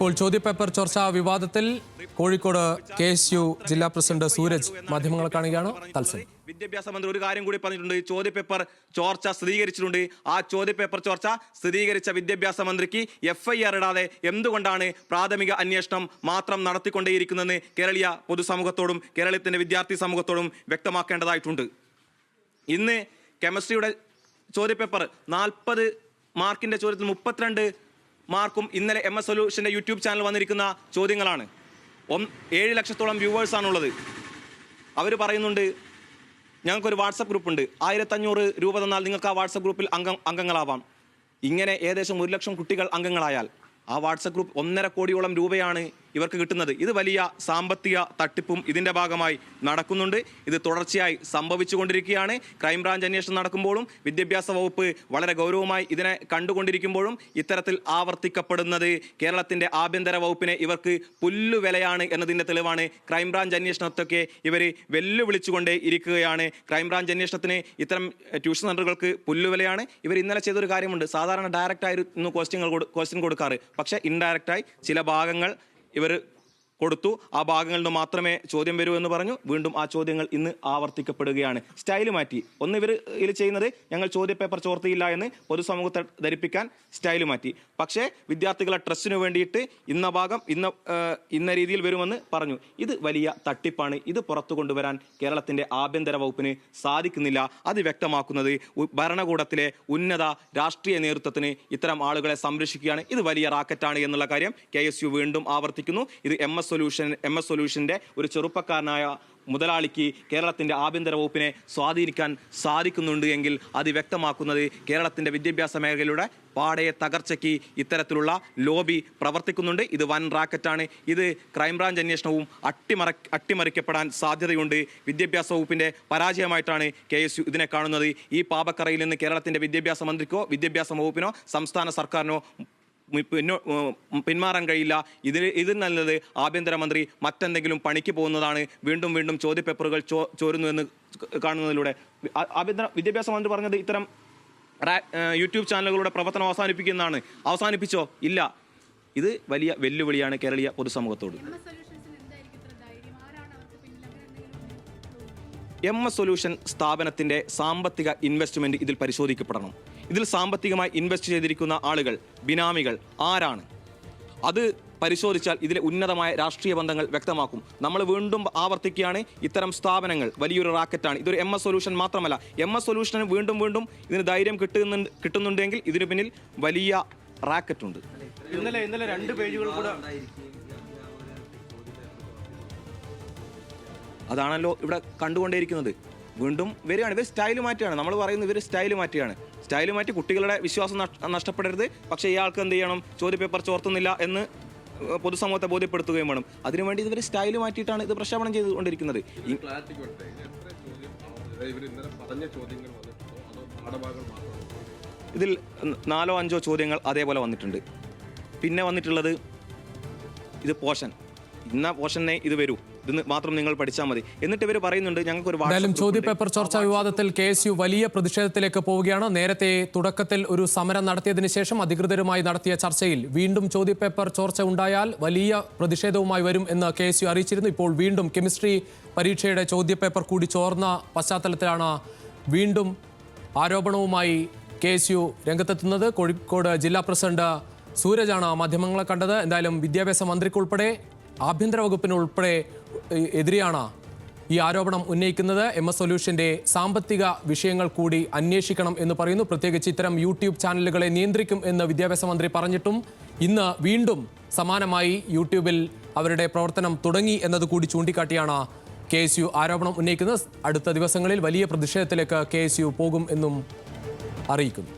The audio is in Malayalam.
ഇപ്പോൾ ചോദ്യപേപ്പർ ചർച്ചാ വിവാദത്തിൽ കോഴിക്കോട് KSU ജില്ലാ പ്രസിഡന്റ് സൂരജ് മാധ്യമങ്ങളെ കാണുകയാണ്. തത്സമയം വിദ്യാഭ്യാസ മന്ത്രി ഒരു കാര്യം കൂടി പറഞ്ഞിട്ടുണ്ട്. ചോദ്യപേപ്പർ ചോർച്ച സ്ഥിരീകരിച്ചിട്ടുണ്ട്. ആ ചോദ്യപേപ്പർ ചോർച്ച സ്ഥിരീകരിച്ച വിദ്യാഭ്യാസ മന്ത്രിക്ക് FIR ഇടാതെ എന്തുകൊണ്ടാണ് പ്രാഥമിക അന്വേഷണം മാത്രം നടത്തിക്കൊണ്ടേയിരിക്കുന്നതെന്ന് കേരളീയ പൊതുസമൂഹത്തോടും കേരളത്തിന്റെ വിദ്യാർത്ഥി സമൂഹത്തോടും വ്യക്തമാക്കേണ്ടതായിട്ടുണ്ട്. ഇന്ന് കെമിസ്ട്രിയുടെ ചോദ്യപേപ്പർ 40 മാർക്കിന്റെ ചോദ്യത്തിൽ 32 മാർക്കും ഇന്നലെ MS സൊല്യൂഷന്റെ യൂട്യൂബ് ചാനൽ വന്നിരിക്കുന്ന ചോദ്യങ്ങളാണ്. 7 ലക്ഷത്തോളം വ്യൂവേഴ്സാണുള്ളത്. അവർ പറയുന്നുണ്ട്, ഞങ്ങൾക്കൊരു വാട്സപ്പ് ഗ്രൂപ്പുണ്ട്, 1500 രൂപ തന്നാൽ നിങ്ങൾക്ക് ആ വാട്സപ്പ് ഗ്രൂപ്പിൽ അംഗങ്ങളാവാം. ഇങ്ങനെ ഏകദേശം 1 ലക്ഷം കുട്ടികൾ അംഗങ്ങളായാൽ ആ വാട്സപ്പ് ഗ്രൂപ്പ് 1.5 കോടിയോളം രൂപയാണ് ഇവർക്ക് കിട്ടുന്നത്. ഇത് വലിയ സാമ്പത്തിക തട്ടിപ്പും ഇതിൻ്റെ ഭാഗമായി നടക്കുന്നുണ്ട്. ഇത് തുടർച്ചയായി സംഭവിച്ചുകൊണ്ടിരിക്കുകയാണ്. ക്രൈംബ്രാഞ്ച് അന്വേഷണം നടക്കുമ്പോഴും വിദ്യാഭ്യാസ വകുപ്പ് വളരെ ഗൗരവമായി ഇതിനെ കണ്ടുകൊണ്ടിരിക്കുമ്പോഴും ഇത്തരത്തിൽ ആവർത്തിക്കപ്പെടുന്നത് കേരളത്തിൻ്റെ ആഭ്യന്തര വകുപ്പിനെ ഇവർക്ക് പുല്ലുവിലയാണ് എന്നതിൻ്റെ തെളിവാണ്. ക്രൈംബ്രാഞ്ച് അന്വേഷണത്തൊക്കെ ഇവർ വെല്ലുവിളിച്ചുകൊണ്ടേ ഇരിക്കുകയാണ്. ക്രൈംബ്രാഞ്ച് അന്വേഷണത്തിന് ഇത്തരം ട്യൂഷൻ സെൻ്ററുകൾക്ക് പുല്ലുവിലയാണ്. ഇവർ ഇന്നലെ ചെയ്തൊരു കാര്യമുണ്ട്. സാധാരണ ഡയറക്റ്റ് ആയിരുന്നു ക്വസ്റ്റ്യൻ കൊടുക്കാറ്, പക്ഷേ ഇൻഡയറക്റ്റായി ചില ഭാഗങ്ങൾ ഇവർ കൊടുത്തു. ആ ഭാഗങ്ങളിൽ നിന്ന് മാത്രമേ ചോദ്യം വരൂ എന്ന് പറഞ്ഞു. വീണ്ടും ആ ചോദ്യങ്ങൾ ഇന്ന് ആവർത്തിക്കപ്പെടുകയാണ്. സ്റ്റൈല് മാറ്റി. ഒന്ന് ഇവർ ഇതിൽ ചെയ്യുന്നത് ഞങ്ങൾ ചോദ്യപേപ്പർ ചോർത്തിയില്ല എന്ന് പൊതുസമൂഹത്തെ ധരിപ്പിക്കാൻ സ്റ്റൈല് മാറ്റി. പക്ഷേ വിദ്യാർത്ഥികളെ ട്രസ്റ്റിന് വേണ്ടിയിട്ട് ഇന്ന ഭാഗം ഇന്ന രീതിയിൽ വരുമെന്ന് പറഞ്ഞു. ഇത് വലിയ തട്ടിപ്പാണ്. ഇത് പുറത്തു കൊണ്ടുവരാൻ കേരളത്തിൻ്റെ ആഭ്യന്തര വകുപ്പിന് സാധിക്കുന്നില്ല. അത് വ്യക്തമാക്കുന്നത് ഭരണകൂടത്തിലെ ഉന്നത രാഷ്ട്രീയ നേതൃത്വത്തിന് ഇത്തരം ആളുകളെ സംരക്ഷിക്കുകയാണ്. ഇത് വലിയ റാക്കറ്റാണ് എന്നുള്ള കാര്യം KSU വീണ്ടും ആവർത്തിക്കുന്നു. ഇത് MS സൊല്യൂഷന്റെ ഒരു ചെറുപ്പക്കാരനായ മുതലാളിക്ക് കേരളത്തിൻ്റെ ആഭ്യന്തര വകുപ്പിനെ സ്വാധീനിക്കാൻ സാധിക്കുന്നുണ്ട് എങ്കിൽ അത് വ്യക്തമാക്കുന്നത് കേരളത്തിൻ്റെ വിദ്യാഭ്യാസ മേഖലയുടെ പാടയെ തകർച്ചയ്ക്ക് ഇത്തരത്തിലുള്ള ലോബി പ്രവർത്തിക്കുന്നുണ്ട്. ഇത് വൻ റാക്കറ്റാണ്. ഇത് ക്രൈംബ്രാഞ്ച് അന്വേഷണവും അട്ടിമറിക്കപ്പെടാൻ സാധ്യതയുണ്ട്. വിദ്യാഭ്യാസ വകുപ്പിൻ്റെ പരാജയമായിട്ടാണ് KSU ഇതിനെ കാണുന്നത്. ഈ പാപക്കറയിൽ നിന്ന് കേരളത്തിൻ്റെ വിദ്യാഭ്യാസ മന്ത്രിക്കോ വിദ്യാഭ്യാസ വകുപ്പിനോ സംസ്ഥാന സർക്കാരിനോ പിന്മാറാൻ കഴിയില്ല. ഇതിൽ നല്ലത് ആഭ്യന്തരമന്ത്രി മറ്റെന്തെങ്കിലും പണിക്ക് പോകുന്നതാണ്. വീണ്ടും വീണ്ടും ചോദ്യപേപ്പറുകൾ ചോരുന്നു എന്ന് കാണുന്നതിലൂടെ വിദ്യാഭ്യാസ മന്ത്രി പറഞ്ഞത് ഇത്തരം യൂട്യൂബ് ചാനലുകളുടെ പ്രവർത്തനം അവസാനിപ്പിക്കുന്നതാണ്. അവസാനിപ്പിച്ചോ? ഇല്ല. ഇത് വലിയ വെല്ലുവിളിയാണ് കേരളീയ പൊതുസമൂഹത്തോട്. MS സൊല്യൂഷൻ സ്ഥാപനത്തിൻ്റെ സാമ്പത്തിക ഇൻവെസ്റ്റ്മെൻറ്റ് ഇതിൽ പരിശോധിക്കപ്പെടണം. ഇതിൽ സാമ്പത്തികമായി ഇൻവെസ്റ്റ് ചെയ്തിരിക്കുന്ന ആളുകൾ, ബിനാമികൾ ആരാണ്? അത് പരിശോധിച്ചാൽ ഇതിലെ ഉന്നതമായ രാഷ്ട്രീയ ബന്ധങ്ങൾ വ്യക്തമാക്കും. നമ്മൾ വീണ്ടും ആവർത്തിക്കുകയാണ്, ഇത്തരം സ്ഥാപനങ്ങൾ വലിയൊരു റാക്കറ്റാണ്. ഇതൊരു MS സൊല്യൂഷൻ മാത്രമല്ല, MS സൊല്യൂഷന് വീണ്ടും വീണ്ടും ഇതിന് ധൈര്യം കിട്ടുന്നുണ്ടെങ്കിൽ ഇതിന് പിന്നിൽ വലിയ റാക്കറ്റുണ്ട്. ഇന്നലെ 2 പേജുകൾ കൂടെ അതാണല്ലോ ഇവിടെ കണ്ടുകൊണ്ടേയിരിക്കുന്നത്. വീണ്ടും വരികയാണ്. ഇവർ സ്റ്റൈല് മാറ്റിയാണ്. നമ്മൾ പറയുന്നത് ഇവർ സ്റ്റൈല് മാറ്റിയാണ്. സ്റ്റൈല് മാറ്റി കുട്ടികളുടെ വിശ്വാസം നഷ്ടപ്പെടരുത്. പക്ഷേ ഇയാൾക്ക് എന്ത് ചെയ്യണം? ചോദ്യപേപ്പർ ചോർത്തുന്നില്ല എന്ന് പൊതുസമൂഹത്തെ ബോധ്യപ്പെടുത്തുകയും വേണം. അതിനുവേണ്ടി ഇവർ സ്റ്റൈല് മാറ്റിയിട്ടാണ് ഇത് പ്രക്ഷേപണം ചെയ്തുകൊണ്ടിരിക്കുന്നത്. ഇതിൽ 4 5 ചോദ്യങ്ങൾ അതേപോലെ വന്നിട്ടുണ്ട്. പിന്നെ വന്നിട്ടുള്ളത് ഇത് പോർഷൻ, ഇന്ന പോർഷനെ ഇത് വരൂ, ഇന്ന് മാത്രം നിങ്ങൾ പഠിച്ചാൽ മതി. എന്നിട്ട് ഇവർ പറയുന്നുണ്ട് ഞങ്ങൾക്കൊരു ചോദ്യപേപ്പർ ചർച്ചാ വിവാദത്തിൽ KSU വലിയ പ്രതിഷേധത്തിലേക്ക് പോവുകയാണ്. നേരത്തെ തുടക്കത്തിൽ ഒരു സമരം നടത്തിയതിനു ശേഷം അധികൃതരുമായി നടത്തിയ ചർച്ചയിൽ വീണ്ടും ചോദ്യപേപ്പർ ചോർച്ച ഉണ്ടായാൽ വലിയ പ്രതിഷേധവുമായി വരും എന്ന് KSU അറിയിച്ചിരുന്നു. ഇപ്പോൾ വീണ്ടും കെമിസ്ട്രി പരീക്ഷയുടെ ചോദ്യപേപ്പർ കൂടി ചോർന്ന പശ്ചാത്തലത്തിലാണ് വീണ്ടും ആരോപണവുമായി KSU രംഗത്തെത്തുന്നത്. കോഴിക്കോട് ജില്ലാ പ്രസിഡന്റ് സൂരജാണ് മാധ്യമങ്ങളെ കണ്ടത്. എന്തായാലും വിദ്യാഭ്യാസ മന്ത്രിക്കുൾപ്പെടെ ആഭ്യന്തര വകുപ്പിന് ഉൾപ്പെടെ എതിരെയാണ് ഈ ആരോപണം ഉന്നയിക്കുന്നത്. MS സൊല്യൂഷന്റെ സാമ്പത്തിക വിഷയങ്ങൾ കൂടി അന്വേഷിക്കണം എന്ന് പറയുന്നു. പ്രത്യേകിച്ച് ഇത്തരം യൂട്യൂബ് ചാനലുകളെ നിയന്ത്രിക്കും എന്ന് വിദ്യാഭ്യാസ മന്ത്രി പറഞ്ഞിട്ടും ഇന്ന് വീണ്ടും സമാനമായി യൂട്യൂബിൽ അവരുടെ പ്രവർത്തനം തുടങ്ങി എന്നത് കൂടി ചൂണ്ടിക്കാട്ടിയാണ് KSU ആരോപണം ഉന്നയിക്കുന്നത്. അടുത്ത ദിവസങ്ങളിൽ വലിയ പ്രതിഷേധത്തിലേക്ക് KSU പോകും എന്നും അറിയിക്കുന്നു.